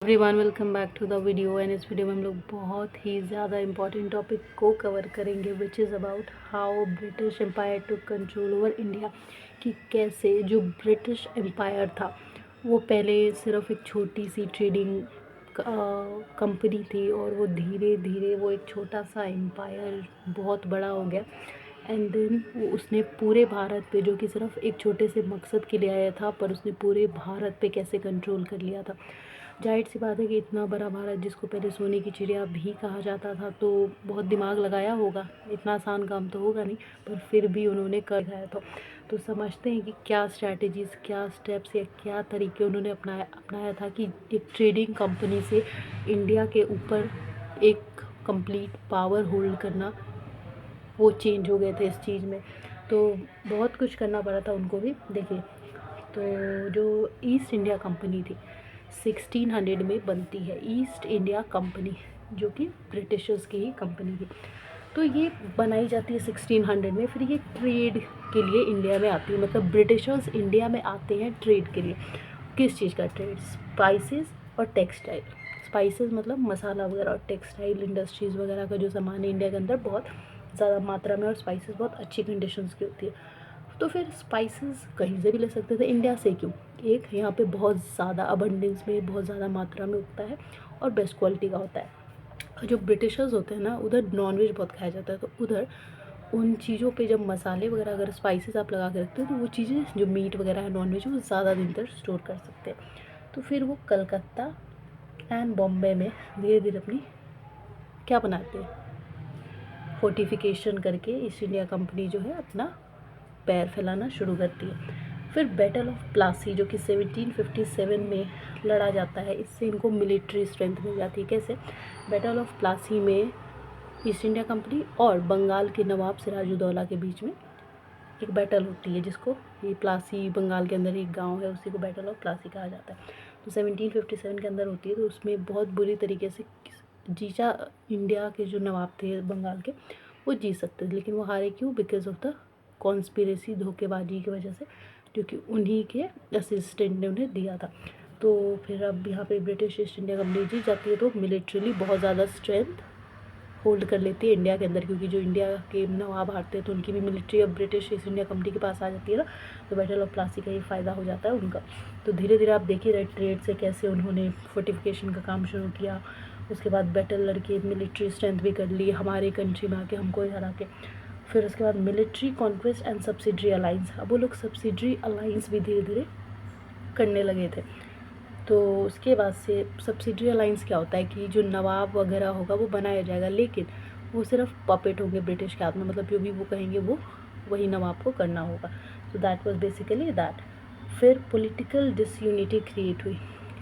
Everyone welcome back to the video. And इस video में हम लोग बहुत ही ज़्यादा इम्पॉर्टेंट टॉपिक को कवर करेंगे which is about how British empire to control over India. कि कैसे जो ब्रिटिश एम्पायर था वो पहले सिर्फ एक छोटी सी ट्रेडिंग कंपनी थी और वो धीरे धीरे वो एक छोटा सा एम्पायर बहुत बड़ा हो गया। एंड देन वो उसने पूरे भारत पे, जो कि सिर्फ एक छोटे से मकसद के लिए आया था, पर उसने पूरे भारत पे कैसे कंट्रोल कर लिया था। जाहिर सी बात है कि इतना बड़ा भारत, जिसको पहले सोने की चिड़िया भी कहा जाता था, तो बहुत दिमाग लगाया होगा। इतना आसान काम तो होगा नहीं, पर फिर भी उन्होंने कर दिखाया था। तो समझते हैं कि क्या स्ट्रैटेजीज़, क्या स्टेप्स या क्या तरीके उन्होंने अपनाया था कि एक ट्रेडिंग कंपनी से इंडिया के ऊपर एक कंप्लीट पावर होल्ड करना, वो चेंज हो गए थे इस चीज़ में। तो बहुत कुछ करना पड़ा था उनको भी। देखिए, तो जो ईस्ट इंडिया कंपनी थी 1600 में बनती है। ईस्ट इंडिया कंपनी जो कि ब्रिटिशर्स की ही कंपनी थी, तो ये बनाई जाती है 1600 में। फिर ये ट्रेड के लिए इंडिया में आती है, मतलब ब्रिटिशर्स इंडिया में आते हैं ट्रेड के लिए। किस चीज़ का ट्रेड? स्पाइसेस और टेक्सटाइल। स्पाइसेस मतलब मसाला वगैरह, और टेक्सटाइल इंडस्ट्रीज़ वगैरह का जो सामान है इंडिया के अंदर बहुत ज़्यादा मात्रा में, और स्पाइसेस बहुत अच्छी कंडीशंस की होती है। तो फिर स्पाइसेस कहीं से भी ले सकते थे, इंडिया से क्यों? एक यहाँ पे बहुत ज़्यादा अबंडेंस में, बहुत ज़्यादा मात्रा में उगता है और बेस्ट क्वालिटी का होता है। और जो ब्रिटिशर्स होते हैं ना, उधर नॉनवेज बहुत खाया जाता है, तो उधर उन चीज़ों पे जब मसाले वगैरह, अगर स्पाइसेस आप लगा के रखते हो, तो वो चीज़ें जो मीट वगैरह है, नॉनवेज, वो ज़्यादा दिन तक स्टोर कर सकते हैं। तो फिर वो कलकत्ता एंड बॉम्बे में धीरे धीरे अपनी क्या बनाते हैं, फोर्टिफिकेशन करके ईस्ट इंडिया कंपनी जो है अपना पैर फैलाना शुरू करती है। फिर बैटल ऑफ प्लासी जो कि 1757 में लड़ा जाता है, इससे इनको मिलिट्री स्ट्रेंथ मिल जाती है। कैसे? बैटल ऑफ प्लासी में ईस्ट इंडिया कंपनी और बंगाल के नवाब सिराजुद्दौला के बीच में एक बैटल होती है, जिसको ये प्लासी, बंगाल के अंदर एक गांव है, उसी को बैटल ऑफ प्लासी कहा जाता है। तो 1757 के अंदर होती है। तो उसमें बहुत बुरी तरीके से जीता इंडिया के जो नवाब थे बंगाल के, वो जीत सकते थे, लेकिन वो हारे। क्यों? बिकॉज ऑफ द कॉन्स्पिरेसी, धोखेबाजी की वजह से, जो कि उन्हीं के असिस्टेंट ने उन्हें दिया था। तो फिर अब यहाँ पे ब्रिटिश ईस्ट इंडिया कंपनी जीत जाती है, तो मिलिट्रीली बहुत ज़्यादा स्ट्रेंथ होल्ड कर लेती है इंडिया के अंदर, क्योंकि जो इंडिया के नवाब हारते हैं तो उनकी भी मिलिट्री अब ब्रिटिश ईस्ट इंडिया कंपनी के पास आ जाती है ना। तो बैटल ऑफ प्लासी का ये फ़ायदा हो जाता है उनका। तो धीरे धीरे आप देखिए रहे ट्रेड से कैसे उन्होंने फोर्टिफिकेशन का काम शुरू किया। उसके बाद बैटल लड़के मिलिट्री स्ट्रेंथ भी कर ली हमारे कंट्री में आके, हमको हरा के। फिर उसके बाद military conquest and subsidiary alliance. अब वो लोग सब्सिडरी अलाइंस भी धीरे धीरे करने लगे थे। तो उसके बाद से सब्सिडरी अलाइंस क्या होता है कि जो नवाब वगैरह होगा वो बनाया जाएगा, लेकिन वो सिर्फ पपेट होंगे ब्रिटिश के हाथ में, मतलब जो भी वो कहेंगे वो वही नवाब को करना होगा। So that was basically that. फिर पॉलिटिकल डिसयूनिटी क्रिएट हुई।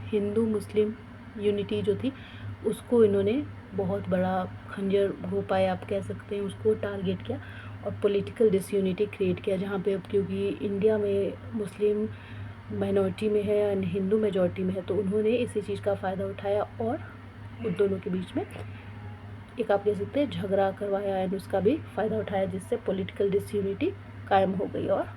हिंदू मुस्लिम यूनिटी जो थी, उसको इन्होंने बहुत बड़ा खंजर घोंपाया, आप कह सकते हैं, उसको टारगेट किया और पॉलिटिकल डिसयूनिटी क्रिएट किया। जहाँ पे अब क्योंकि इंडिया में मुस्लिम माइनॉरिटी में है एंड हिंदू मेजॉरिटी में है, तो उन्होंने इसी चीज़ का फ़ायदा उठाया और उन दोनों के बीच में एक, आप कह सकते हैं, झगड़ा करवाया एंड उसका भी फ़ायदा उठाया, जिससे पॉलिटिकल डिसयूनिटी कायम हो गई और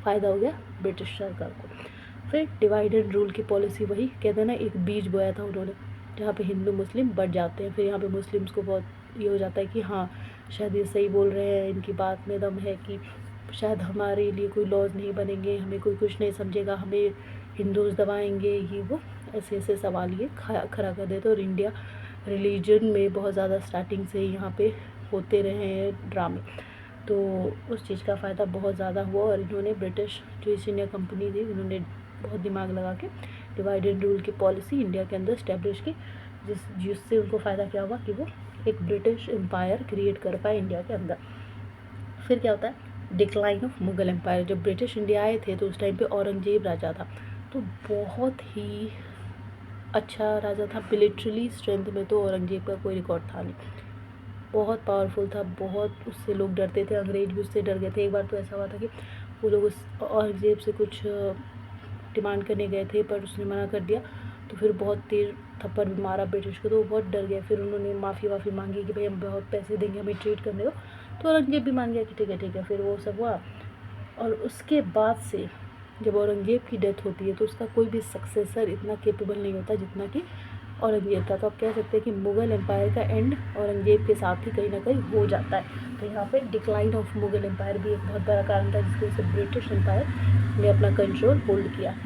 फ़ायदा हो गया ब्रिटिश सरकार को। फिर डिवाइड एंड रूल की पॉलिसी, वही कहते हैं ना, एक बीज बोया था उन्होंने, जहाँ पे हिंदू मुस्लिम बढ़ जाते हैं। फिर यहाँ पे मुस्लिम्स को बहुत ये हो जाता है कि हाँ, शायद ये सही बोल रहे हैं, इनकी बात में दम है, कि शायद हमारे लिए कोई लॉज नहीं बनेंगे, हमें कोई कुछ नहीं समझेगा, हमें हिंदूज़ दबाएंगे, ये वो ऐसे ऐसे सवाल ये खड़ा कर देते। और इंडिया रिलीजन में बहुत ज़्यादा स्टार्टिंग से यहाँ पे होते रहे हैं ड्रामे, तो उस चीज़ का फ़ायदा बहुत ज़्यादा हुआ। और इन्होंने ब्रिटिश जो ईस्ट इंडिया कंपनी थी, उन्होंने बहुत दिमाग लगा के डिवाइड एंड रूल की पॉलिसी इंडिया के अंदर स्टैब्लिश की, जिससे उनको फ़ायदा क्या हुआ कि वो एक ब्रिटिश एम्पायर क्रिएट कर पाए इंडिया के अंदर। फिर क्या होता है? Decline of Mughal empire. जब ब्रिटिश इंडिया आए थे तो उस टाइम पे औरंगजेब राजा था, तो बहुत ही अच्छा राजा था। मिलिट्रली स्ट्रेंथ में तो औरंगजेब का कोई रिकॉर्ड था नहीं, बहुत पावरफुल था, बहुत उससे लोग डरते थे, अंग्रेज भी उससे डर गए थे। एक बार तो ऐसा हुआ था कि वो लोग उस औरंगजेब से कुछ डिमांड करने गए थे, पर उसने मना कर दिया, तो फिर बहुत तेज थप्पड़ भी मारा ब्रिटिश को, तो वो बहुत डर गए। फिर उन्होंने माफ़ी मांगी कि भाई हम बहुत पैसे देंगे हमें ट्रीट करने को, तो औरंगजेब भी मान गया कि ठीक है। फिर वो सब हुआ, और उसके बाद से जब औरंगजेब की डेथ होती है तो उसका कोई भी सक्सेसर इतना केपेबल नहीं होता जितना कि औरंगजेब था। तो आप कह सकते हैं कि मुग़ल एम्पायर का एंड औरंगजेब के साथ ही कहीं ना कहीं हो जाता है। तो यहाँ पे डिक्लाइन ऑफ मुग़ल एम्पायर भी एक बहुत बड़ा कारण था जिसकी वजह से ब्रिटिश एम्पायर ने अपना कंट्रोल होल्ड किया।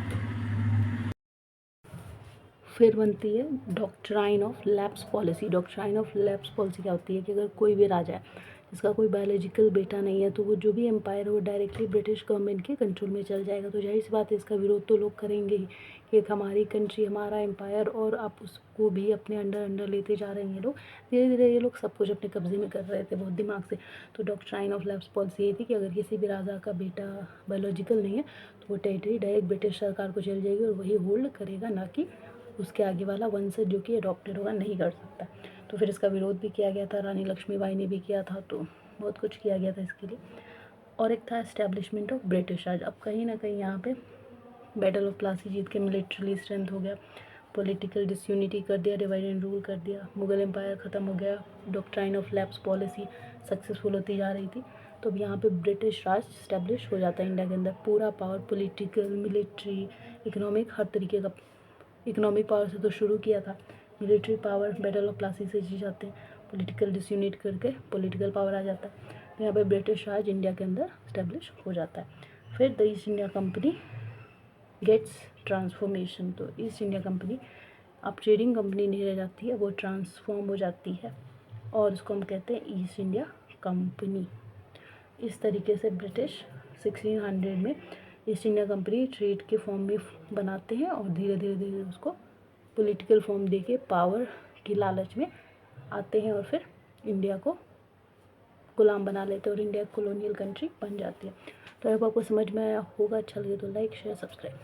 फिर बनती है doctrine of lapse policy. Doctrine of lapse policy क्या होती है कि अगर कोई भी राजा है जिसका कोई बायोलॉजिकल बेटा नहीं है तो वो जो भी एम्पायर है वो डायरेक्टली ब्रिटिश गवर्नमेंट के कंट्रोल में चल जाएगा। तो जाहिर सी बात है इसका विरोध तो लोग करेंगे ही कि एक हमारी कंट्री, हमारा एम्पायर, और आप उसको भी अपने अंडर लेते जा रहे हैं। ये लोग धीरे धीरे ये लोग सब कुछ अपने कब्जे में कर रहे थे बहुत दिमाग से। तो डॉक्ट्राइन ऑफ लैप्स पॉलिसी ये थी कि अगर किसी भी राजा का बेटा बायोलॉजिकल नहीं है तो वो टेरिटरी डायरेक्ट ब्रिटिश सरकार को चल जाएगी और वही होल्ड करेगा, ना कि उसके आगे वाला वंशज जो कि अडॉप्टेड होगा नहीं कर सकता। तो फिर इसका विरोध भी किया गया था, रानी लक्ष्मीबाई ने भी किया था, तो बहुत कुछ किया गया था इसके लिए। और एक था एस्टेब्लिशमेंट ऑफ ब्रिटिश राज। अब कहीं ना कहीं यहाँ पे बैटल ऑफ प्लासी जीत के मिलिट्री स्ट्रेंथ हो गया, पॉलिटिकल डिसयूनिटी कर दिया, डिवाइड एंड रूल कर दिया, मुगल एम्पायर ख़त्म हो गया, doctrine of lapse policy successful होती जा रही थी। तो अब यहाँ पे ब्रिटिश राज स्टैब्लिश हो जाता है इंडिया के अंदर। पूरा पावर, पॉलिटिकल, मिलिट्री, इकोनॉमिक, हर तरीके का। इकोनॉमिक पावर से तो शुरू किया था, military power battle of Plassey से जी जाते हैं, पॉलिटिकल डिसयूनिट करके पॉलिटिकल पावर आ जाता है। तो यहाँ पे ब्रिटिश राज इंडिया के अंदर स्टैब्लिश हो जाता है। फिर the East India Company gets transformation. तो ईस्ट इंडिया कंपनी अब ट्रेडिंग कंपनी नहीं रह जाती है, वो ट्रांसफॉर्म हो जाती है और उसको हम कहते हैं ईस्ट इंडिया कंपनी। इस तरीके से ब्रिटिश 1600 में ईस्ट इंडिया कंपनी ट्रेड के फॉर्म में बनाते हैं और धीरे धीरे धीरे उसको पॉलिटिकल फॉर्म देके पावर की लालच में आते हैं और फिर इंडिया को गुलाम बना लेते हैं और इंडिया कॉलोनियल कंट्री बन जाती है। तो अब आपको समझ में आया होगा। अच्छा लगे तो लाइक, शेयर, सब्सक्राइब।